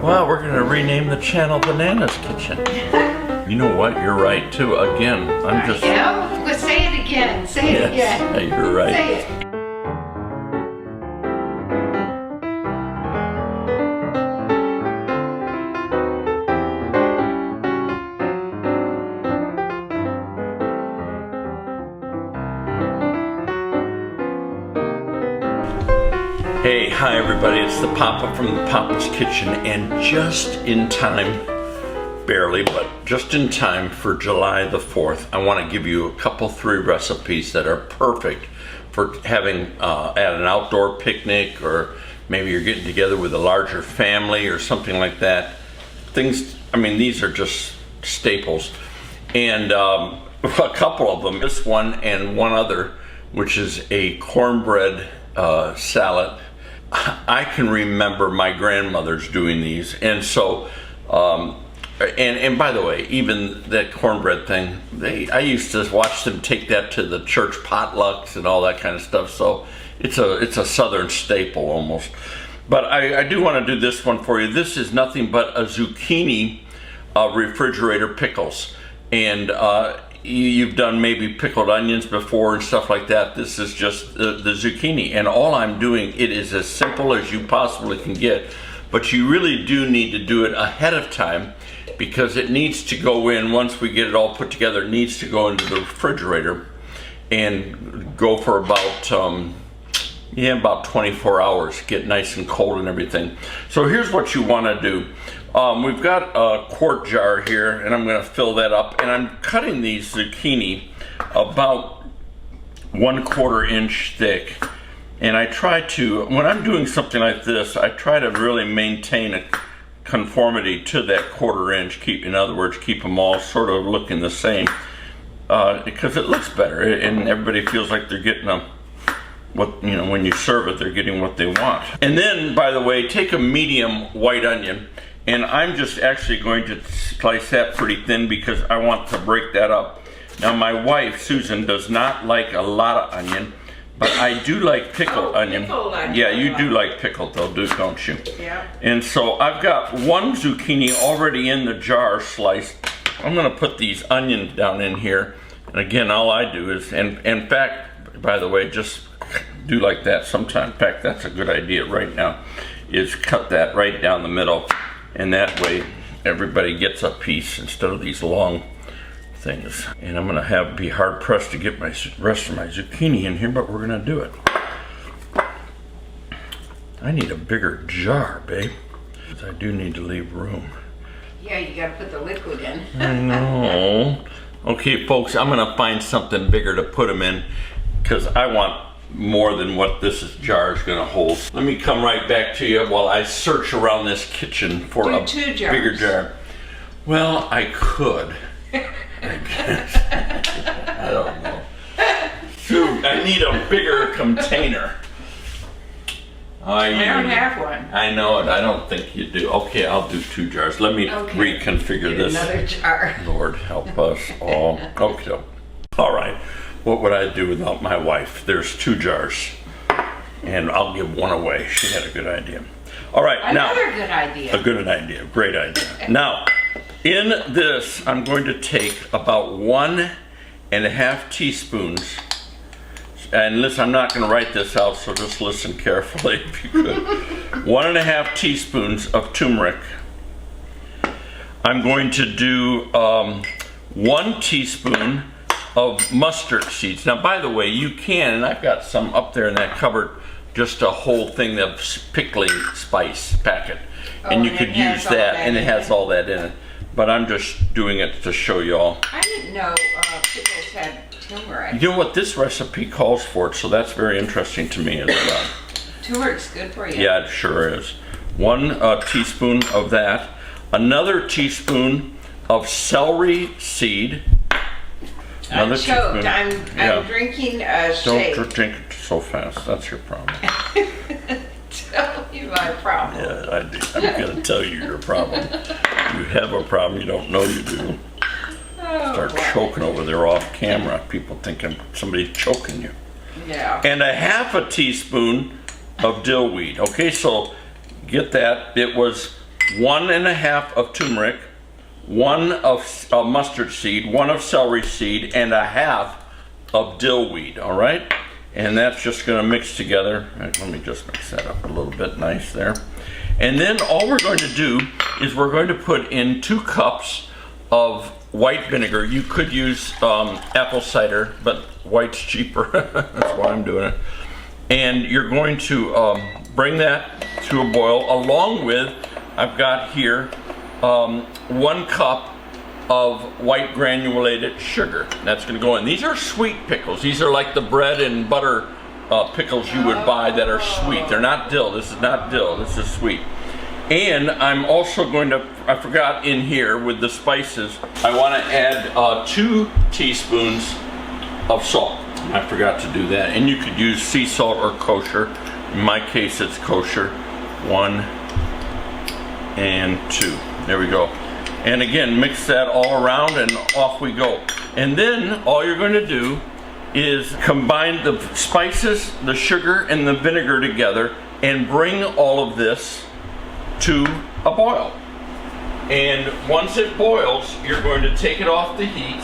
Well, we're gonna rename the channel Bananas Kitchen. You know what? You're right too. Again, I'm just. Yeah, well, say it again. Say it again. Hey, you're right. Say it. Hey, hi everybody, it's the Papa from the Papa's Kitchen, and just in time, barely, but just in time for July the 4th, I want to give you a couple, 3 recipes that are perfect for having at an outdoor picnic, or maybe you're getting together with a larger family or something like that. Things, I mean, these are just staples. And a couple of them, this one and one other, which is a cornbread salad. I can remember my grandmothers doing these, and so and by the way, even that cornbread thing, I used to watch them take that to the church potlucks and all that kind of stuff. So it's a southern staple almost. But I do want to do this one for you. This is nothing but a zucchini refrigerator pickles, and you've done maybe pickled onions before and stuff like that. This is just the zucchini, and all I'm doing, it is as simple as you possibly can get, but you really do need to do it ahead of time, because it needs to go in, once we get it all put together, it needs to go into the refrigerator and go for about 24 hours, get nice and cold and everything. So here's what you want to do. We've got a quart jar here, and I'm going to fill that up, and I'm cutting these zucchini about 1/4 inch thick. And I try to, when I'm doing something like this, I try to really maintain a conformity to that 1/4 inch. In other words, keep them all sort of looking the same, because it looks better, and everybody feels like they're getting when you serve it, they're getting what they want. And then, by the way, take a medium white onion. And I'm just actually going to slice that pretty thin because I want to break that up. Now my wife, Susan, does not like a lot of onion, but I do like pickled onion. Pickled onion. Yeah, you do like pickled though, don't you? Yeah. And so I've got 1 zucchini already in the jar sliced. I'm gonna put these onions down in here. And again, all I do is, and in fact, by the way, just do like that sometime. In fact, that's a good idea right now, is cut that right down the middle. And that way, everybody gets a piece instead of these long things. And I'm gonna be hard pressed to get my rest of my zucchini in here, but we're gonna do it. I need a bigger jar, babe, because I do need to leave room. Yeah, you gotta put the liquid in. I know. Okay, folks, I'm gonna find something bigger to put them in, because I want more than what this jar is going to hold. Let me come right back to you while I search around this kitchen for a bigger jar. Well, I could. I guess. I don't know. Shoot, I need a bigger container. I don't have one. I know it. I don't think you do. Okay, I'll do 2 jars. Let me reconfigure this. Another jar. Lord help us all. Okay. All right. What would I do without my wife? There's 2 jars, and I'll give 1 away. She had a good idea. All right, Another good idea. A good idea, great idea. Now, in this, I'm going to take about 1.5 teaspoons, and listen, I'm not going to write this out, so just listen carefully if you could. 1.5 teaspoons of turmeric. I'm going to do 1 teaspoon of mustard seeds. Now, by the way, you can, and I've got some up there in that cupboard, just a whole thing of pickling spice packet. And you could use that, and it has all that in it. But I'm just doing it to show you all. I didn't know pickles had turmeric. You know what? This recipe calls for it, so that's very interesting to me as well. Turmeric's good for you. Yeah, it sure is. 1 teaspoon of that. Another teaspoon of celery seed. I'm choked. I'm drinking a shake. Don't drink it so fast. That's your problem. Tell me my problem. Yeah, I'm going to tell you your problem. You have a problem you don't know you do. Start choking over there off camera. People thinking somebody's choking you. Yeah. And 1/2 teaspoon of dill weed. Okay, so get that. It was 1.5 of turmeric, 1 of mustard seed, 1 of celery seed, and 1/2 of dill weed, all right? And that's just gonna mix together. Right, let me just mix that up a little bit, nice there. And then all we're going to do is we're going to put in 2 cups of white vinegar. You could use apple cider, but white's cheaper. That's why I'm doing it. And you're going to bring that to a boil, along with, I've got here 1 cup of white granulated sugar. That's going to go in. These are sweet pickles. These are like the bread and butter pickles you would buy that are sweet. They're not dill. This is not dill. This is sweet. And I'm also going to, I forgot in here with the spices, I want to add 2 teaspoons of salt. I forgot to do that. And you could use sea salt or kosher. In my case, it's kosher. 1 and 2. There we go. And again, mix that all around and off we go. And then all you're going to do is combine the spices, the sugar, and the vinegar together and bring all of this to a boil. And once it boils, you're going to take it off the heat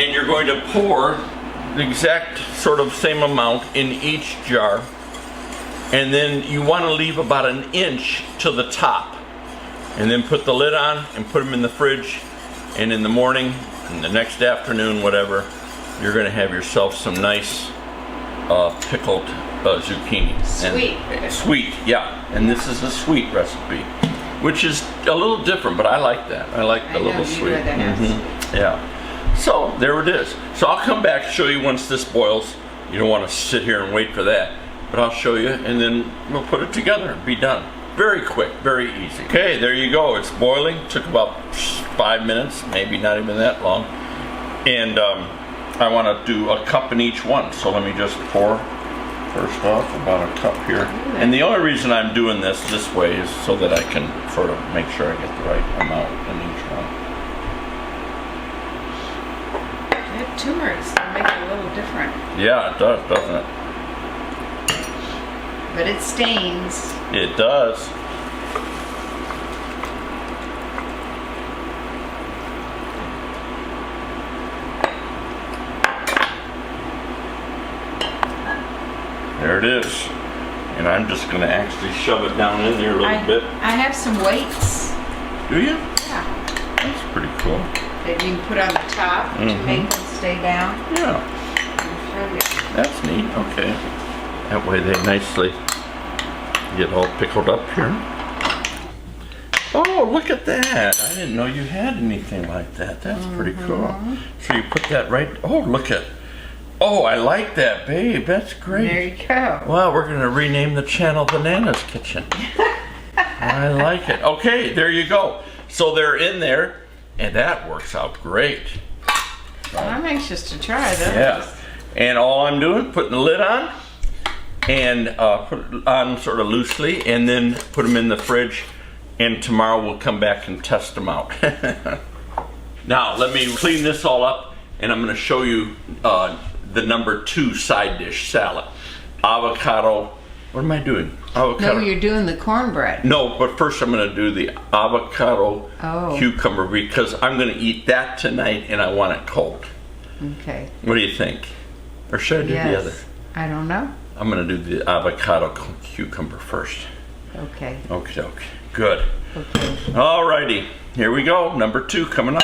and you're going to pour the exact sort of same amount in each jar. And then you want to leave about 1 inch to the top. And then put the lid on and put them in the fridge. And in the morning, and the next afternoon, whatever, you're going to have yourself some nice pickled zucchini. Sweet. And sweet, yeah. And this is a sweet recipe, which is a little different, but I like that. I like the little sweet. Yeah. So there it is. So I'll come back, show you once this boils. You don't want to sit here and wait for that, but I'll show you, and then we'll put it together and be done. Very quick, very easy. Okay, there you go. It's boiling. Took about 5 minutes, maybe not even that long. And I want to do a cup in each one. So let me just pour first off about a cup here. And the only reason I'm doing this way is so that I can sort of make sure I get the right amount in each one. That turmeric's gonna make it a little different. Yeah, it does, doesn't it? But it stains. It does. There it is. And I'm just going to actually shove it down in there a little bit. I have some weights. Do you? Yeah. That's pretty cool. That you can put on the top to make them stay down. Yeah. I'll show you. That's neat. Okay. That way they nicely get all pickled up here. Oh, look at that. I didn't know you had anything like that. That's pretty cool. So you put that right, oh, look at, oh, I like that, babe. That's great. There you go. Wow, we're going to rename the channel Banana's Kitchen. I like it. Okay, there you go. So they're in there, and that works out great. Well, I'm anxious to try those. Yeah. And all I'm doing, putting the lid on, and put it on sort of loosely, and then put them in the fridge, and tomorrow we'll come back and test them out. Now let me clean this all up, and I'm going to show you the number 2 side dish salad. Avocado, what am I doing? Avocado. No, you're doing the cornbread. No, but first I'm going to do the avocado cucumber, because I'm going to eat that tonight and I want it cold. Okay. What do you think? Or should I do the other? I don't know. I'm going to do the avocado cucumber first. Okay. Okay, okay. Good. Okay. Alrighty. Here we go. Number 2 coming up.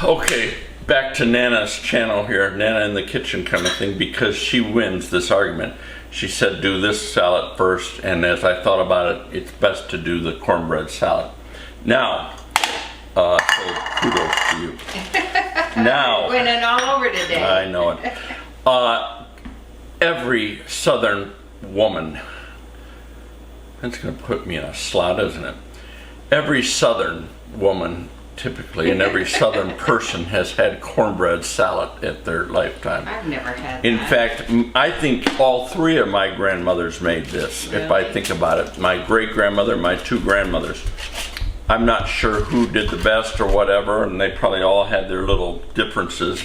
Okay, back to Nana's channel here. Nana in the kitchen kind of thing, because she wins this argument. She said do this salad first, and as I thought about it, it's best to do the cornbread salad. Now, so kudos to you. Now. Winning all over today. I know it. Every Southern woman, that's going to put me in a slot, isn't it? Every Southern woman, typically, and every Southern person has had cornbread salad at their lifetime. I've never had In that. fact, I think all 3 of my grandmothers made this, if I think about it. My great-grandmother, my 2 grandmothers. I'm not sure who did the best or whatever, and they probably all had their little differences.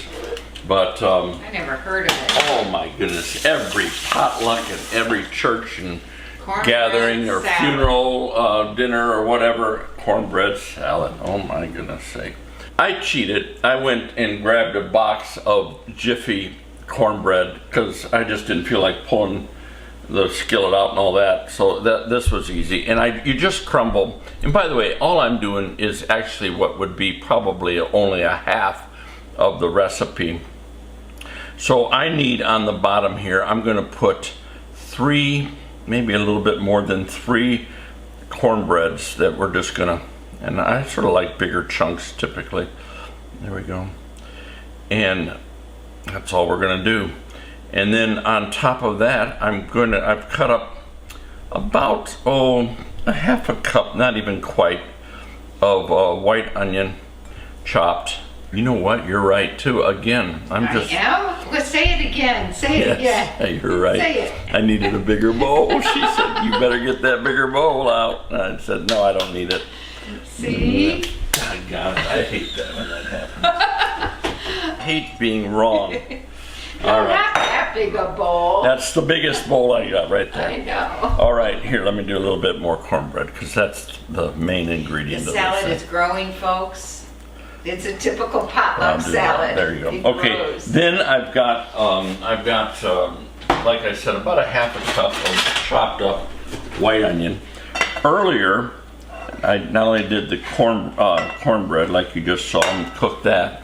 But I never heard of it. oh my goodness, every potluck and every church and Cornbread gathering or salad. funeral dinner or whatever. Cornbread salad. Oh my goodness sake. I cheated. I went and grabbed a box of Jiffy cornbread because I just didn't feel like pulling the skillet out and all that. So this was easy. And you just crumble. And by the way, all I'm doing is actually what would be probably only a half of the recipe. So I need on the bottom here, I'm going to put 3, maybe a little bit more than 3 cornbreads that we're just going to, and I sort of like bigger chunks typically. There we go. And that's all we're going to do. And then on top of that, I've cut up about, a half a cup, not even quite, of white onion chopped. You know what? You're right too. Again, I am? Well, say it again. Say it again. Hey, you're right. Say it. I needed a bigger bowl. She said, you better get that bigger bowl out. And I said, no, I don't need it. See? God, I hate that when that happens. I hate being wrong. All right. Not that big a bowl. That's the biggest bowl I got right there. I know. All right, here, let me do a little bit more cornbread because that's the main ingredient The of salad this is growing, folks. It's a typical I'll potluck do salad. that. There you go. It Okay, grows. then I've got like I said, about a half a cup of chopped up white onion. Earlier, I not only did the cornbread like you just saw and cooked that,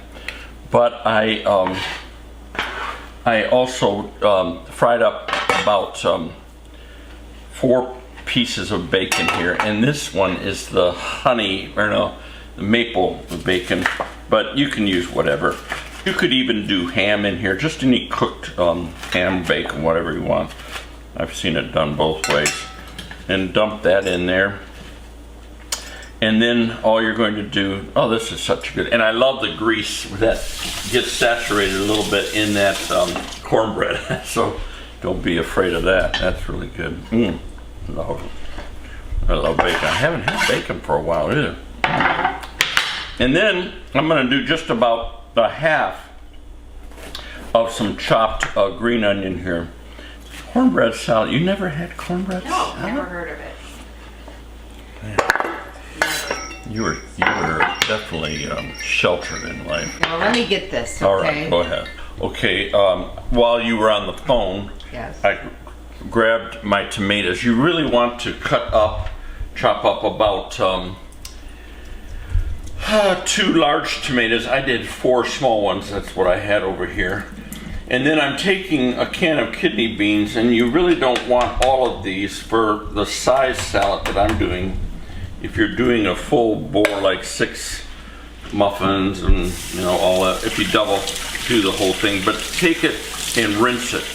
but I also fried up about 4 pieces of bacon here, and this one is the the maple bacon, but you can use whatever. You could even do ham in here, just any cooked ham, bacon, whatever you want. I've seen it done both ways. And dump that in there. And then all you're going to do, oh, this is such good, and I love the grease that gets saturated a little bit in that cornbread, so don't be afraid of that. That's really good. I love bacon. I haven't had bacon for a while either. And then I'm going to do just about a half of some chopped green onion here. Cornbread salad. You never had cornbread salad? No, never heard of it. You were definitely sheltered in life. Now let me get this, okay? All right, go ahead. Okay, while you were on the phone, Yes. I grabbed my tomatoes. You really want to chop up about 2 large tomatoes. I did 4 small ones. That's what I had over here. And then I'm taking a can of kidney beans, and you really don't want all of these for the size salad that I'm doing. If you're doing a full bore, like 6 muffins and all that, if you do the whole thing, but take it and rinse it.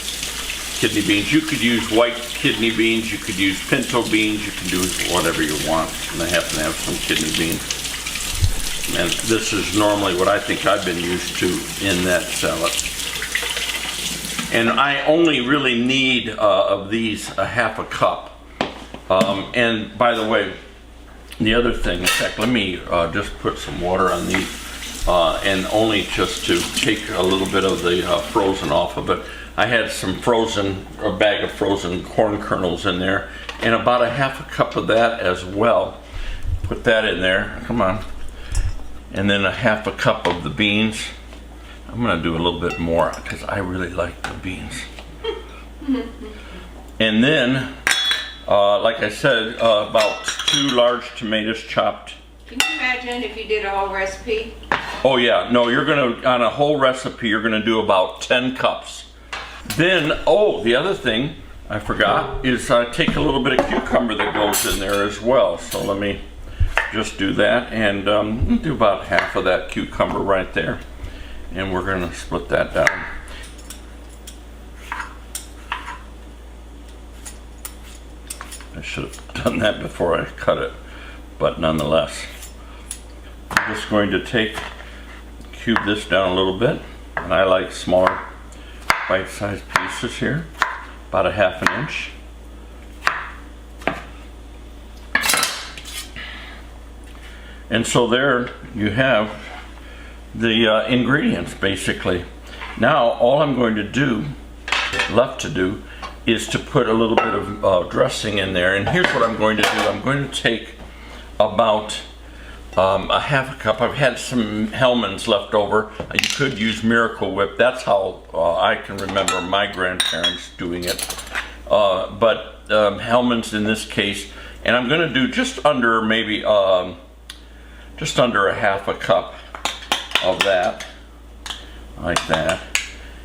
Kidney beans. You could use white kidney beans, you could use pinto beans, you can do whatever you want. And I happen to have some kidney beans. And this is normally what I think I've been used to in that salad. And I only really need of these a half a cup. And by the way, the other thing, in fact, let me just put some water on these, and only just to take a little bit of the frozen off of it. I had a bag of frozen corn kernels in there, and about a half a cup of that as well. Put that in there, come on. And then a half a cup of the beans. I'm gonna do a little bit more because I really like the beans. And then, like I said, about 2 large tomatoes chopped. Can you imagine if you did a whole recipe? Oh yeah, no, on a whole recipe, you're gonna do about 10 cups. Then, the other thing I forgot is take a little bit of cucumber that goes in there as well. So let me just do that, and do about half of that cucumber right there. And we're gonna split that down. I should have done that before I cut it, but nonetheless. I'm just going to cube this down a little bit, and I like smaller bite-sized pieces here, about a ½ inch. And so there you have the ingredients basically. Now all I'm going to do, left to do, is to put a little bit of dressing in there. And here's what I'm going to do. I'm going to take about a half a cup. I've had some Hellmann's left over. You could use Miracle Whip. That's how I can remember my grandparents doing it. But Hellmann's in this case. And I'm going to do just under maybe just under a half a cup of that, like that.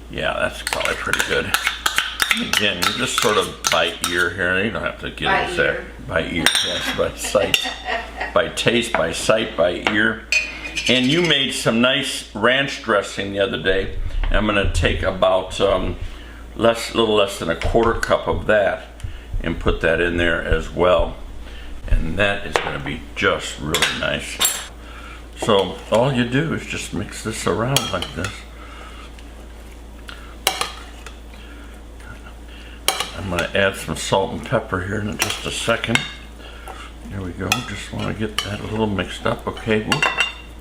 Yeah, that's probably pretty good. Again, you just sort of by ear here. You don't have to get it there. By ear, yes, by sight, by taste, by sight, by ear. And you made some nice ranch dressing the other day. And I'm going to take about a little less than a quarter cup of that and put that in there as well. And that is going to be just really nice. So all you do is just mix this around like this. I'm going to add some salt and pepper here in just a second. There we go. Just want to get that a little mixed up. Okay, whoop.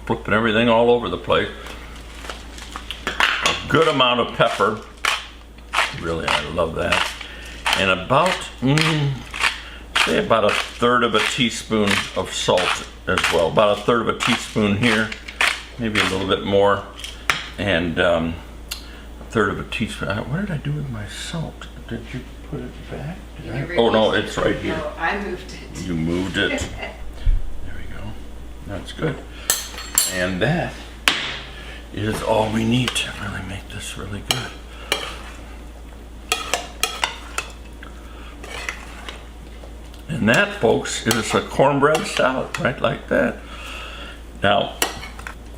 Flipping everything all over the place. A good amount of pepper. Really, I love that. And about, say about a third of a teaspoon of salt as well. About a third of a teaspoon here. Maybe a little bit more. And a third of a teaspoon. What did I do with my salt? Did you put it back? Oh no, it's right here. No, I moved it. You moved it. There we go. That's good. And that is all we need to really make this really good. And that, folks, is a cornbread salad, right like that. Now,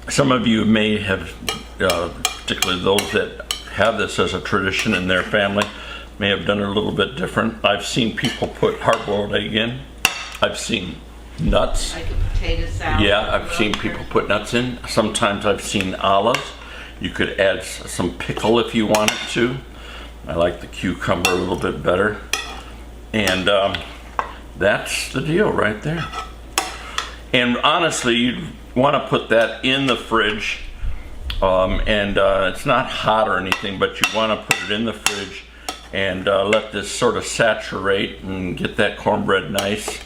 some of you may have, particularly those that have this as a tradition in their family, may have done it a little bit different. I've seen people put hard-boiled egg in. I've seen nuts. Like a potato salad. Yeah, I've seen people put nuts in. Sometimes I've seen olives. You could add some pickle if you wanted to. I like the cucumber a little bit better. And that's the deal right there. And honestly, you'd want to put that in the fridge. It's not hot or anything, but you want to put it in the fridge and let this sort of saturate and get that cornbread nice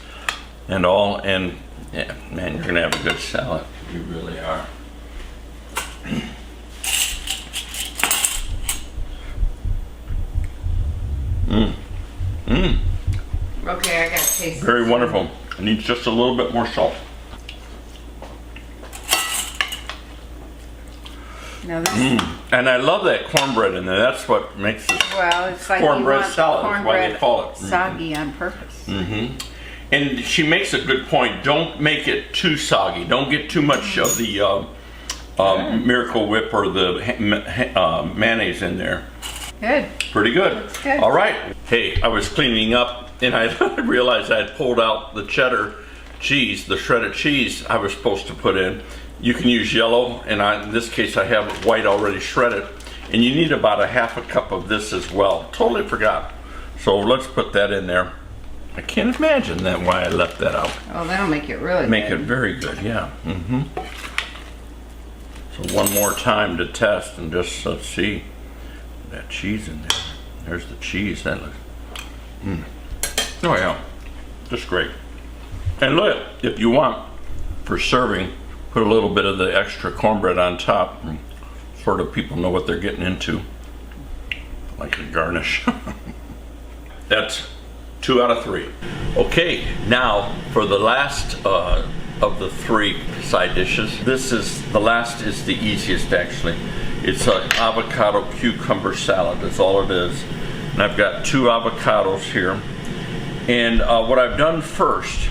and all. And yeah, man, you're gonna have a good salad. You really are. Okay, I got to taste. Very wonderful. It needs just a little bit more salt. Now this, And I love that cornbread in there. That's what makes it well, it's like cornbread you want salad. That's why they cornbread call it. soggy on purpose. And she makes a good point. Don't make it too soggy. Don't get too much of the Miracle Whip or the mayonnaise in there. Good. Pretty good. That's good. All right. Hey, I was cleaning up and I realized I had pulled out the cheddar cheese, the shredded cheese I was supposed to put in. You can use yellow, and in this case I have white already shredded. And you need about a half a cup of this as well. Totally forgot. So let's put that in there. I can't imagine that why I left that out. Oh, that'll make it really Make good. it very good, yeah. So one more time to test and just let's see that cheese in there. There's the cheese. That looks. Oh yeah, just great. And look, if you want for serving, put a little bit of the extra cornbread on top, and sort of people know what they're getting into, like a garnish. That's 2 out of 3. Okay, now for the last of the 3 side dishes. The last is the easiest actually. It's an avocado cucumber salad. That's all it is. And I've got 2 avocados here. And what I've done first,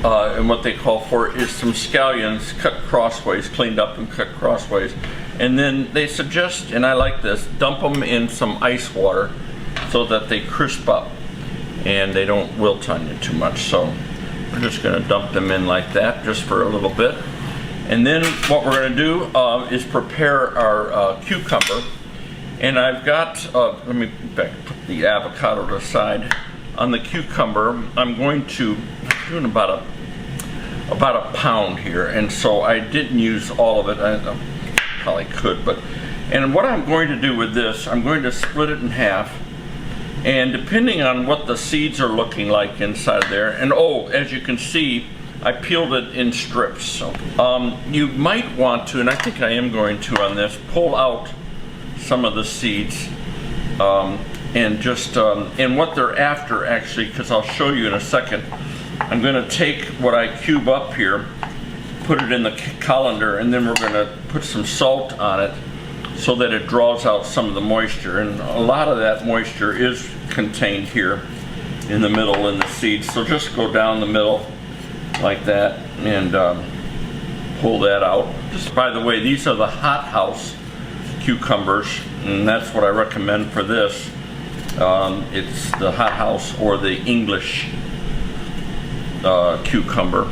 and what they call for, is some scallions cut crossways, cleaned up and cut crossways. And then they suggest, and I like this, dump them in some ice water so that they crisp up and they don't wilt on you too much. So we're just going to dump them in like that just for a little bit. And then what we're going to do is prepare our cucumber. And I've got, let me put the avocado to the side. On the cucumber, I'm doing about a pound here. And so I didn't use all of it. I probably could, and what I'm going to do with this, I'm going to split it in half. And depending on what the seeds are looking like inside there, and oh, as you can see, I peeled it in strips. So you might want to, and I think I am going to on this, pull out some of the seeds and just, and what they're after actually, because I'll show you in a second. I'm going to take what I cube up here, put it in the colander, and then we're going to put some salt on it so that it draws out some of the moisture. And a lot of that moisture is contained here in the middle in the seeds. So just go down the middle like that and pull that out. Just by the way, these are the hothouse cucumbers, and that's what I recommend for this. It's the hothouse or the English cucumber.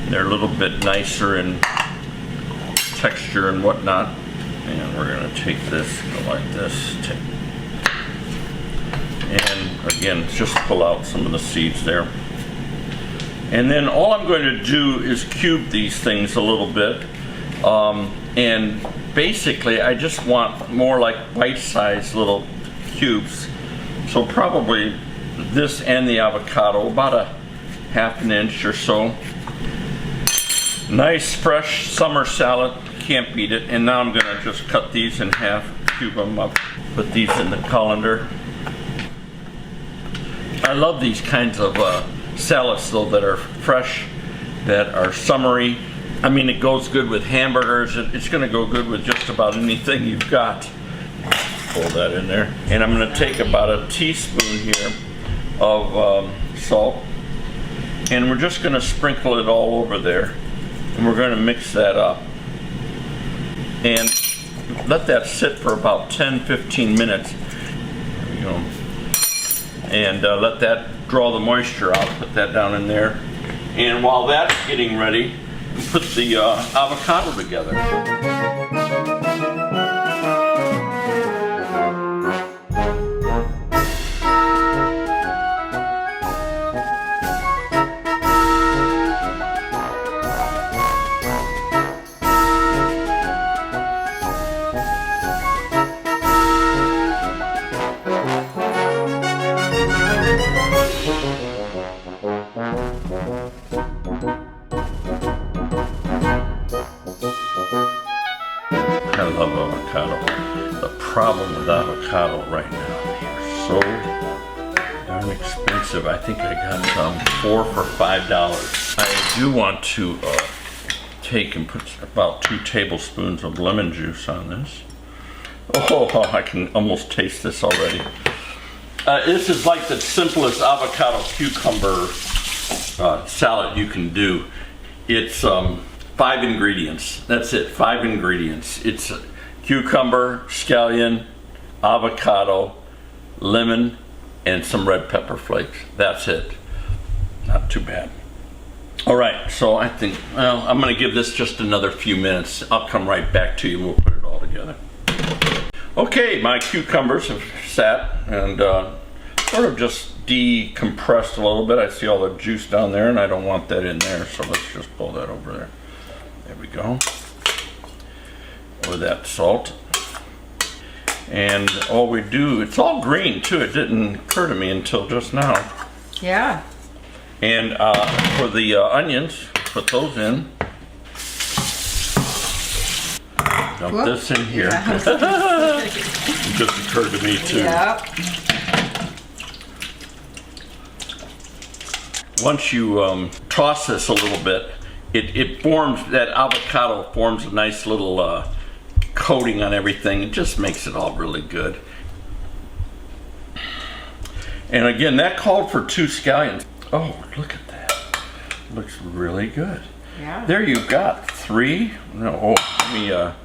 They're a little bit nicer in texture and whatnot. And we're going to take this, go like this, and again, just pull out some of the seeds there. And then all I'm going to do is cube these things a little bit. And basically, I just want more like bite-sized little cubes. So probably this and the avocado, about a half an inch or so. Nice, fresh summer salad. Can't beat it. And now I'm going to just cut these in half, cube them up, put these in the colander. I love these kinds of salads though that are fresh, that are summery. I mean, it goes good with hamburgers. It's going to go good with just about anything you've got. Pull that in there. And I'm going to take about a teaspoon here of salt, and we're just going to sprinkle it all over there, and we're going to mix that up and let that sit for about 10-15 minutes. There we go. And let that draw the moisture out. Put that down in there. And while that's getting ready, put the avocado together. I love avocado. The problem with avocado right now, they're so darn expensive. I think I got some 4 for $5. I do want to take and put about 2 tablespoons of lemon juice on this. Oh, I can almost taste this already. This is like the simplest avocado cucumber salad you can do. It's 5 ingredients. That's it, 5 ingredients. It's cucumber, scallion, avocado, lemon, and some red pepper flakes. That's it. Not too bad. All right, so I think, well, I'm gonna give this just another few minutes. I'll come right back to you and we'll put it all together. Okay, my cucumbers have sat and sort of just decompressed a little bit. I see all the juice down there and I don't want that in there, so let's just pull that over there. There we go. With that salt. And all we do, it's all green too. It didn't occur to me until just now. Yeah. And for the onions, put those in. Dump this in here. Yeah. It just occurred to me too. Yep. Once you toss this a little bit, it forms, that avocado forms a nice little coating on everything. It just makes it all really good. And again, that called for 2 scallions. Oh, look at that. Looks really good. Yeah. There you've got 3. No, oh,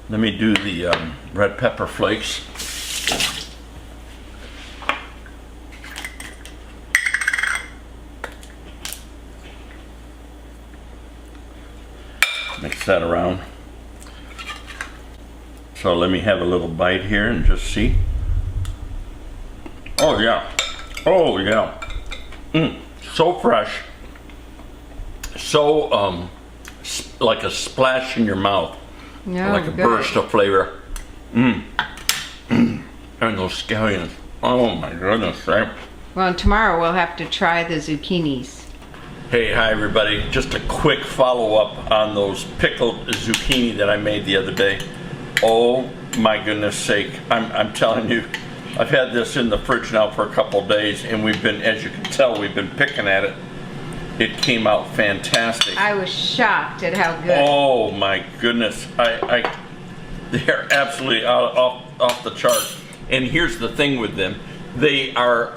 let me do the red pepper flakes. Mix that around. So let me have a little bite here and just see. Oh yeah. Oh yeah. So fresh. So like a splash in your mouth. Yeah, like a good. burst of flavor. And those scallions. Oh my goodness, right? Well, and tomorrow we'll have to try the zucchinis. Hey, hi everybody. Just a quick follow-up on those pickled zucchini that I made the other day. Oh my goodness sake. I'm telling you, I've had this in the fridge now for a couple days, and we've been, as you can tell, we've been picking at it. It came out fantastic. I was shocked at how good. Oh my goodness. They're absolutely off the chart. And here's the thing with them. They are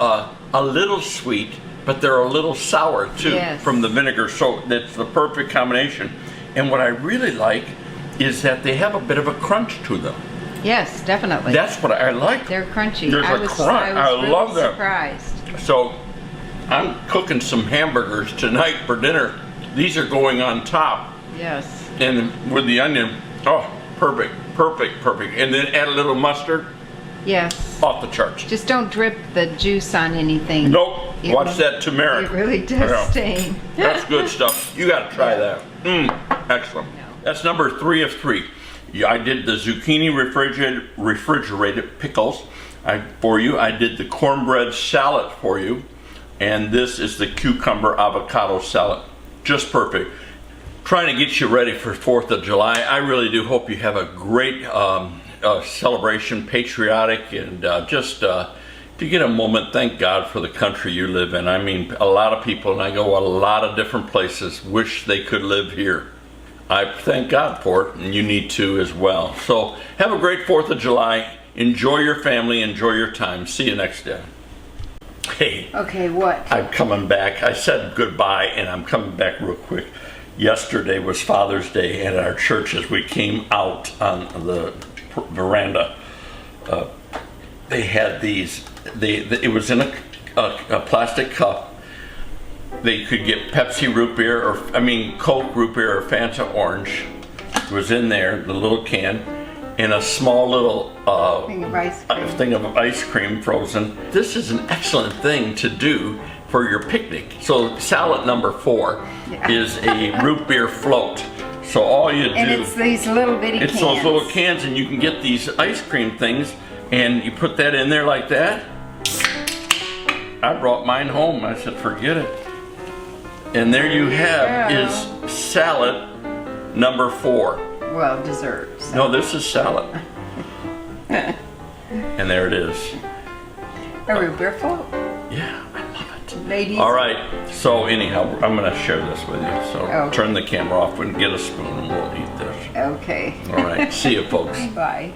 a little sweet, but they're a little sour too. Yes. From the vinegar, so that's the perfect combination. And what I really like is that they have a bit of a crunch to them. Yes, definitely. That's what I like. They're crunchy. There's a crunch. I really love that. Surprised. So I'm cooking some hamburgers tonight for dinner. These are going on top. Yes. And with the onion, oh, perfect. And then add a little mustard. Yes. Off the charts. Just don't drip the juice on anything. Nope. Watch that turmeric. It really does stain. That's good stuff. You got to try that. Excellent. No. That's number 3 of 3. Yeah, I did the zucchini refrigerated pickles for you. I did the cornbread salad for you. And this is the cucumber avocado salad. Just perfect. Trying to get you ready for 4th of July. I really do hope you have a great celebration, patriotic, and just to get a moment, thank God for the country you live in. I mean, a lot of people, and I go a lot of different places, wish they could live here. I thank God for it, and you need to as well. So have a great 4th of July. Enjoy your family, enjoy your time. See you next day. Hey. Okay, what? I'm coming back. I said goodbye, and I'm coming back real quick. Yesterday was Father's Day at our church. As we came out on the veranda, they had these. It was in a plastic cup. They could get Pepsi root beer, Coke root beer, or Fanta orange. It was in there, the little can, and a small little thing of ice cream frozen. This is an excellent thing to do for your picnic. So salad number 4 is a root beer float. So all you do, and it's these little bitty cans. It's those little cans, and you can get these ice cream things, and you put that in there like that. I brought mine home. I said, forget it. And there you have is salad number 4. Well, dessert. So. No, this is salad. And there it is. A root beer float. Yeah, I love it. Ladies. All right. So anyhow, I'm going to share this with you. So turn the camera off and get a spoon, and we'll eat this. Okay. All right. See you, folks. Bye.